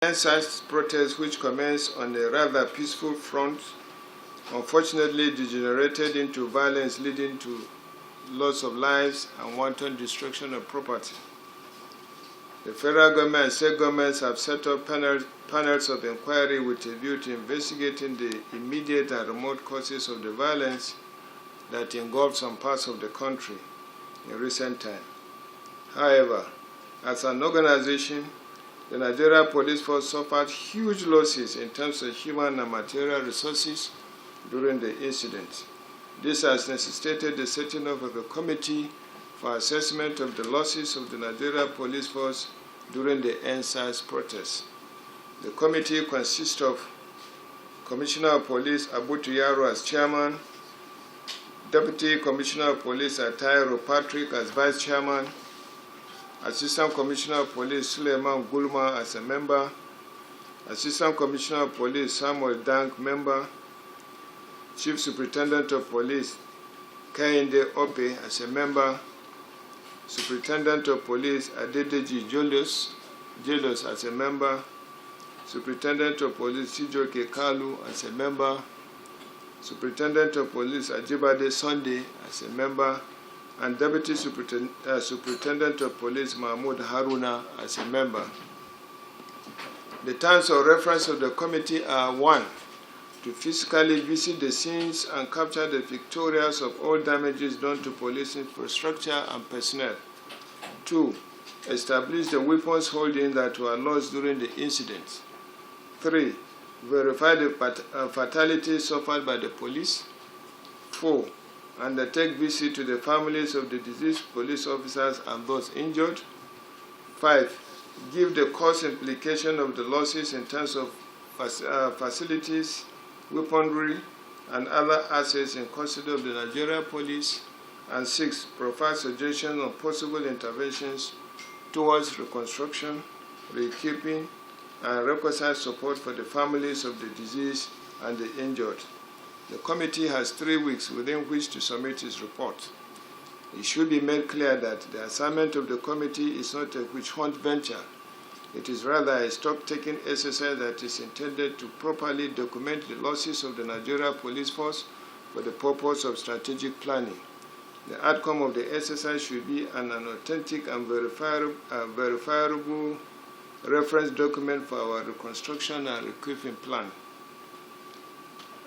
Such protests, which commenced on a rather peaceful front, unfortunately degenerated into violence, leading to loss of lives and wanton destruction of property. The federal government and state governments have set up panels of inquiry with a view to investigating the immediate and remote causes of the violence that engulfed some parts of the country in recent time. However, as an organization, the Nigeria Police Force suffered huge losses in terms of human and material resources during the incident. This has necessitated the setting up of a committee for assessment of the losses of the Nigeria Police Force during the NSAS protests. The committee consists of Commissioner of Police Abutu Yaro as chairman, Deputy Commissioner of Police Atairo Patrick as vice chairman, Assistant Commissioner of Police Suleiman Gulma as a member, Assistant Commissioner of Police Samuel Dank member, Chief Superintendent of Police Kehinde Ope as a member, Superintendent of Police Adedeji Julius as a member, Superintendent of Police Sijoke Kalu as a member, Superintendent of Police Ajibade Sunday as a member, and Deputy Superintendent of Police Mahmoud Haruna as a member. The terms of reference of the committee are: 1. To physically visit the scenes and capture the pictorials of all damages done to police infrastructure and personnel. 2. Establish the weapons holding that were lost during the incident. 3. Verify the fatalities suffered by the police. 4. Undertake visit to the families of the deceased police officers and those injured. 5. Give the cost implication of the losses in terms of facilities, weaponry, and other assets in custody of the Nigeria Police. And 6. Provide suggestions on possible interventions towards reconstruction, reequipping, and requisite support for the families of the deceased and the injured. The committee has 3 weeks within which to submit its report. It should be made clear that the assignment of the committee is not a witch hunt venture. It is rather a stock-taking exercise that is intended to properly document the losses of the Nigeria Police Force for the purpose of strategic planning. The outcome of the exercise should be an authentic and verifiable reference document for our reconstruction and reequipping plan,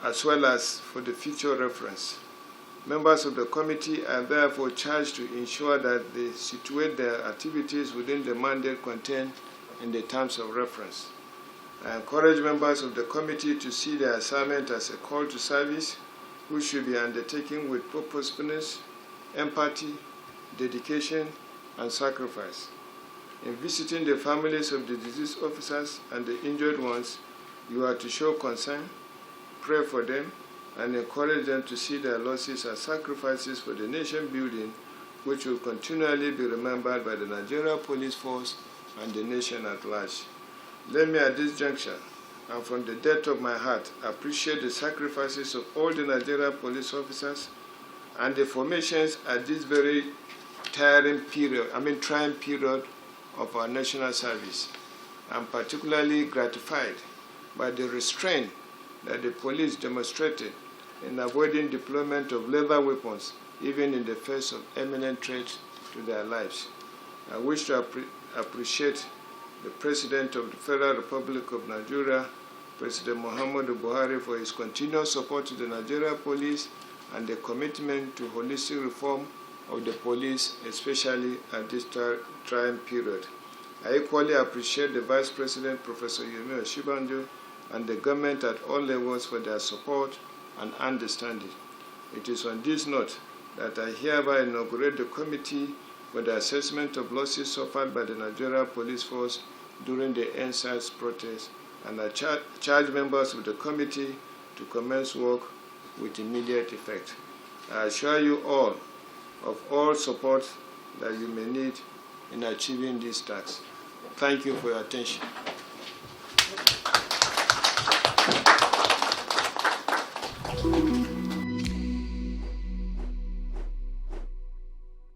as well as for the future reference. Members of the committee are therefore charged to ensure that they situate their activities within the mandate contained in the terms of reference. I encourage members of the committee to see their assignment as a call to service, which should be undertaken with purposefulness, empathy, dedication, and sacrifice. In visiting the families of the deceased officers and the injured ones, you are to show concern, pray for them, and encourage them to see their losses as sacrifices for the nation building, which will continually be remembered by the Nigeria Police Force and the nation at large. Let me at this juncture, and from the depth of my heart, appreciate the sacrifices of all the Nigeria police officers and the formations at this very trying period of our national service. I'm particularly gratified by the restraint that the police demonstrated in avoiding deployment of lethal weapons, even in the face of imminent threat to their lives. I wish to appreciate the President of the Federal Republic of Nigeria, President Muhammadu Buhari, for his continued support to the Nigeria Police and the commitment to holistic reform of the police, especially at this trying period. I equally appreciate the Vice President, Professor Yemi Oshibanjo, and the government at all levels for their support and understanding. It is on this note that I hereby inaugurate the committee for the assessment of losses suffered by the Nigeria Police Force during the NSAS protest, and I charge members of the committee to commence work with immediate effect. I assure you all of all support that you may need in achieving these tasks. Thank you for your attention. Thank you.